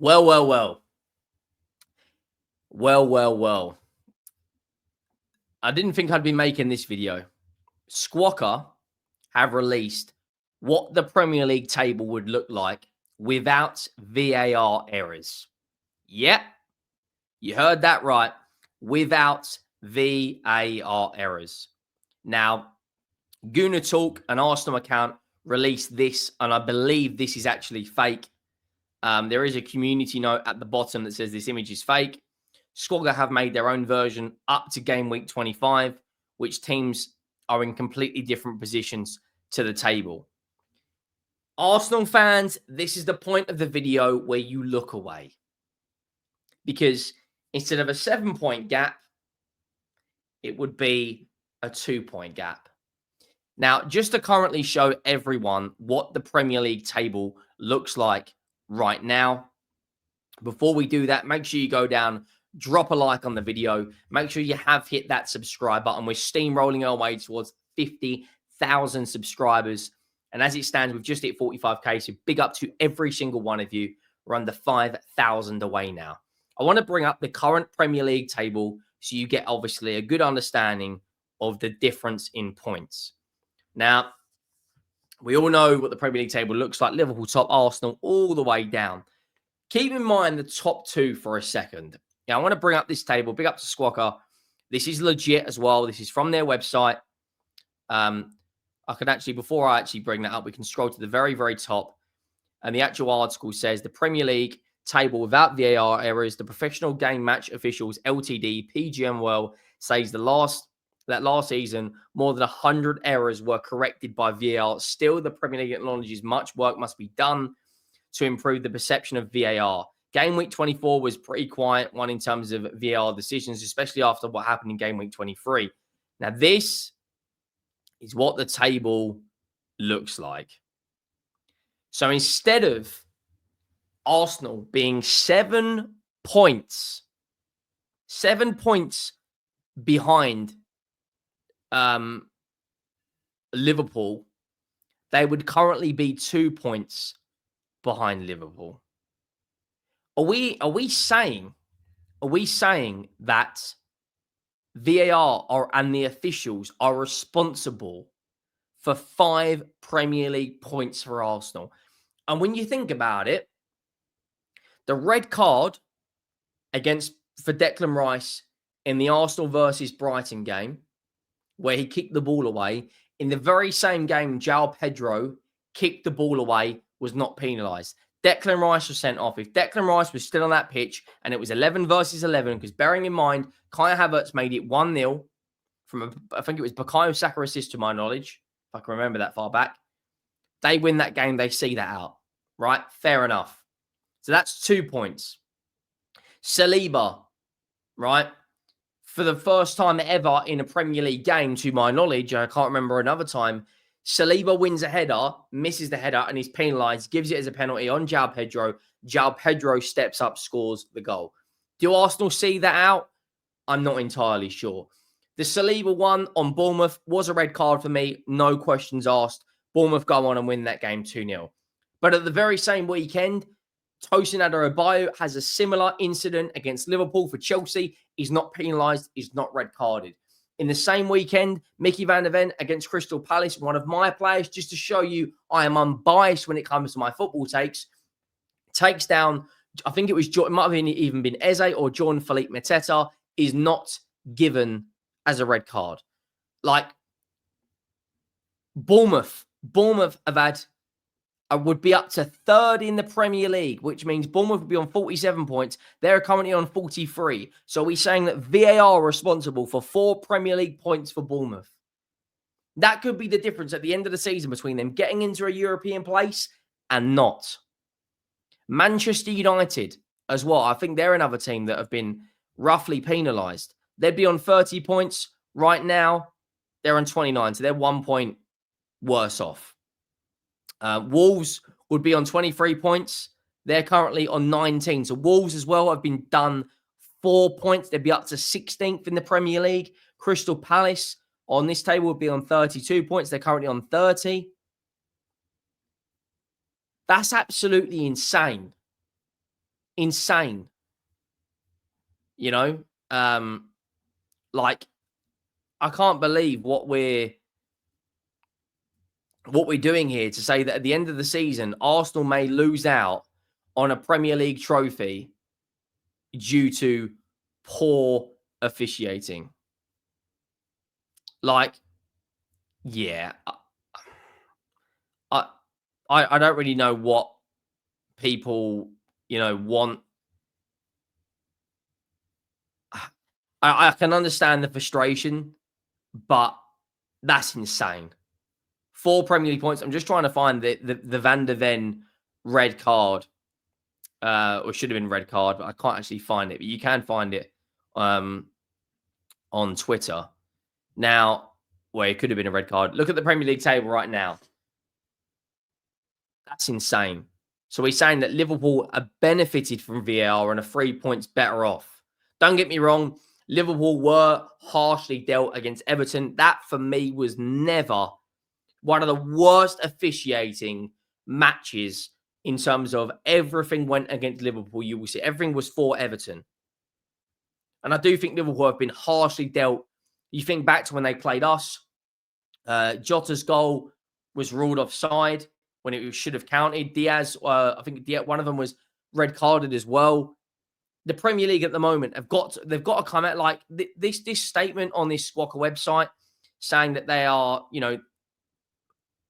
Well, well, well. Well, well, well. I didn't think I'd be making this video. Squawka have released what the Premier League table would look like without VAR errors. Yep, you heard that right. Without VAR errors. Now, Gooner Talk, an Arsenal account, released this, and I believe this is actually fake. There is a community note at the bottom that says this image is fake. Squawka have made their own version up to game week 25, which teams are in completely different positions to the table. Arsenal fans, this is the point of the video where you look away. Because instead of a 7-point gap, it would be a 2-point gap. Now, just to currently show everyone what the Premier League table looks like right now, before we do that, make sure you go down, drop a like on the video. Make sure you have hit that subscribe button. We're steamrolling our way towards 50,000 subscribers. And as it stands, we've just hit 45K. So big up to every single one of you. We're under 5,000 away now. I want to bring up the current Premier League table so you get obviously a good understanding of the difference in points. Now, we all know what the Premier League table looks like. Liverpool top, Arsenal all the way down. Keep in mind the top two for a second. Now, I want to bring up this table. Big up to Squawka. This is legit as well. This is from their website. I can actually, before I actually bring that up, we can scroll to the very, very top. And the actual article says the Premier League table without VAR errors, the professional game match officials, LTD, PGMOL, says that last season, more than 100 errors were corrected by VAR. Still, the Premier League acknowledges much work must be done to improve the perception of VAR. Game week 24 was pretty quiet one in terms of VAR decisions, especially after what happened in game week 23. Now, this is what the table looks like. So instead of Arsenal being 7 points behind Liverpool, they would currently be 2 points behind Liverpool. Are we saying that VAR and the officials are responsible for 5 Premier League points for Arsenal? And when you think about it, the red card for Declan Rice in the Arsenal versus Brighton game, where he kicked the ball away, in the very same game, João Pedro kicked the ball away, was not penalised. Declan Rice was sent off. If Declan Rice was still on that pitch and it was 11 versus 11, because bearing in mind, Kai Havertz made it 1-0 from, I think it was Bukayo Saka assist to my knowledge, if I can remember that far back. They win that game, they see that out, right? Fair enough. So that's 2 points. Saliba, right? For the first time ever in a Premier League game, to my knowledge, I can't remember another time, Saliba wins a header, misses the header, and he's penalised, gives it as a penalty on João Pedro. João Pedro steps up, scores the goal. Do Arsenal see that out? I'm not entirely sure. The Saliba one on Bournemouth was a red card for me, no questions asked. Bournemouth go on and win that game 2-0. But at the very same weekend, Tosin Adarabioyo has a similar incident against Liverpool for Chelsea. He's not penalised, he's not red carded. In the same weekend, Mickey van der Ven against Crystal Palace, one of my players, just to show you I am unbiased when it comes to my football takes down, I think it might have even been Eze or John Philippe Mateta, is not given as a red card. Like, Bournemouth have had, would be up to 3rd in the Premier League, which means Bournemouth would be on 47 points. They're currently on 43. So we're saying that VAR are responsible for 4 Premier League points for Bournemouth. That could be the difference at the end of the season between them getting into a European place and not. Manchester United as well. I think they're another team that have been roughly penalised. They'd be on 30 points. Right now, they're on 29. So they're 1 point worse off. Wolves would be on 23 points. They're currently on 19. So Wolves as well have been done 4 points. They'd be up to 16th in the Premier League. Crystal Palace on this table would be on 32 points. They're currently on 30. That's absolutely insane. insane. You know, like I can't believe what we're doing here to say that at the end of the season, Arsenal may lose out on a Premier League trophy due to poor officiating. Like, yeah, I I don't really know what people, want. I can understand the frustration, but that's insane. 4 Premier League points. I'm just trying to find the Van der Ven red card, or should have been red card, but I can't actually find it. But you can find it on Twitter. Now, well, it could have been a red card. Look at the Premier League table right now. That's insane. So he's saying that Liverpool are benefited from VAR and are 3 points better off. Don't get me wrong. Liverpool were harshly dealt against Everton. That, for me, was never one of the worst officiating matches in terms of everything went against Liverpool. You will see everything was for Everton. And I do think Liverpool have been harshly dealt. You think back to when they played us. Jota's goal was ruled offside when it should have counted. Diaz, I think one of them was red carded as well. The Premier League at the moment they've got to come out like this statement on this Squawka website saying that they are,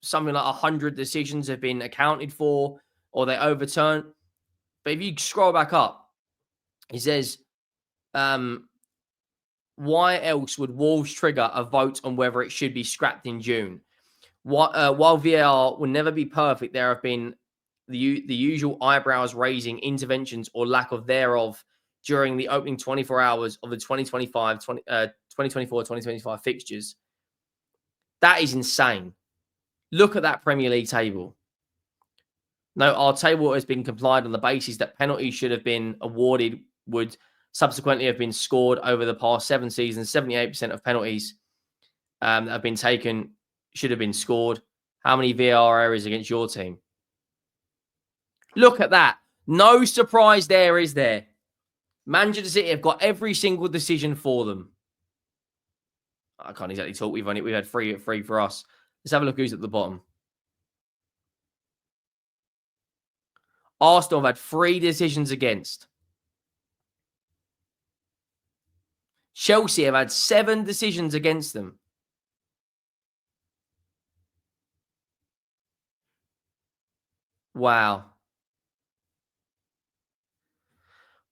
something like 100 decisions have been accounted for or they overturned. But if you scroll back up, it says, why else would Wolves trigger a vote on whether it should be scrapped in June? While VAR will never be perfect, there have been the usual eyebrows raising interventions or lack of thereof during the opening 24 hours of the 2024-2025 fixtures. That is insane. Look at that Premier League table. No, our table has been complied on the basis that penalties should have been awarded would subsequently have been scored over the past 7 seasons. 78% of penalties that have been taken should have been scored. How many VAR errors against your team? Look at that. No surprise there, is there? Manchester City have got every single decision for them. I can't exactly talk. We've had three for us. Let's have a look who's at the bottom. Arsenal have had 3 decisions against. Chelsea have had 7 decisions against them. Wow.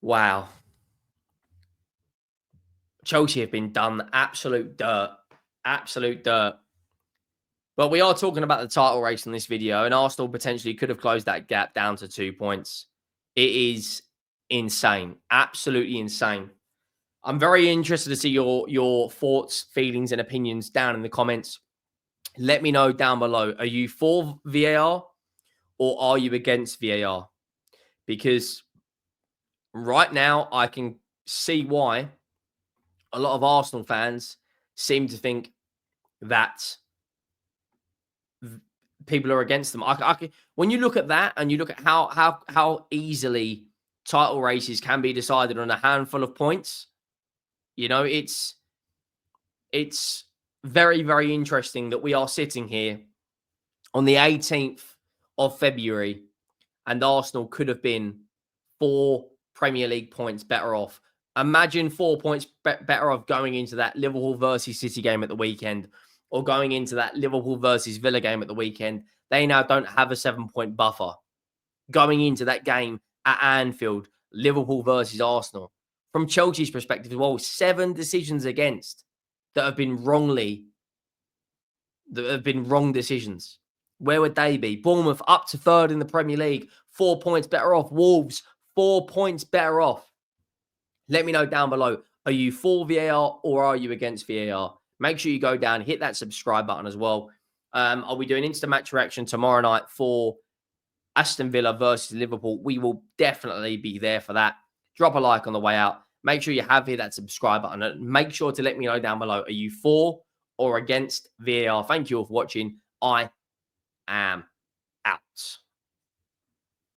Wow. Chelsea have been done absolute dirt. Absolute dirt. But we are talking about the title race in this video, and Arsenal potentially could have closed that gap down to 2 points. It is insane. Absolutely insane. I'm very interested to see your thoughts, feelings, and opinions down in the comments. Let me know down below. Are you for VAR or are you against VAR? Because right now I can see why a lot of Arsenal fans seem to think that people are against them. When you look at that and you look at how easily title races can be decided on a handful of points, it's very, very interesting that we are sitting here on the 18th of February and Arsenal could have been 4 Premier League points better off. Imagine 4 points better off going into that Liverpool versus City game at the weekend or going into that Liverpool versus Villa game at the weekend. They now don't have a 7-point buffer. Going into that game at Anfield, Liverpool versus Arsenal. From Chelsea's perspective as well, 7 decisions against that have been wrong decisions. Where would they be? Bournemouth up to 3rd in the Premier League, 4 points better off. Wolves, 4 points better off. Let me know down below. Are you for VAR or are you against VAR? Make sure you go down, hit that subscribe button as well. I'll be doing instant match reaction tomorrow night for Aston Villa versus Liverpool. We will definitely be there for that. Drop a like on the way out. Make sure you have hit that subscribe button. And make sure to let me know down below. Are you for or against VAR? Thank you all for watching. I am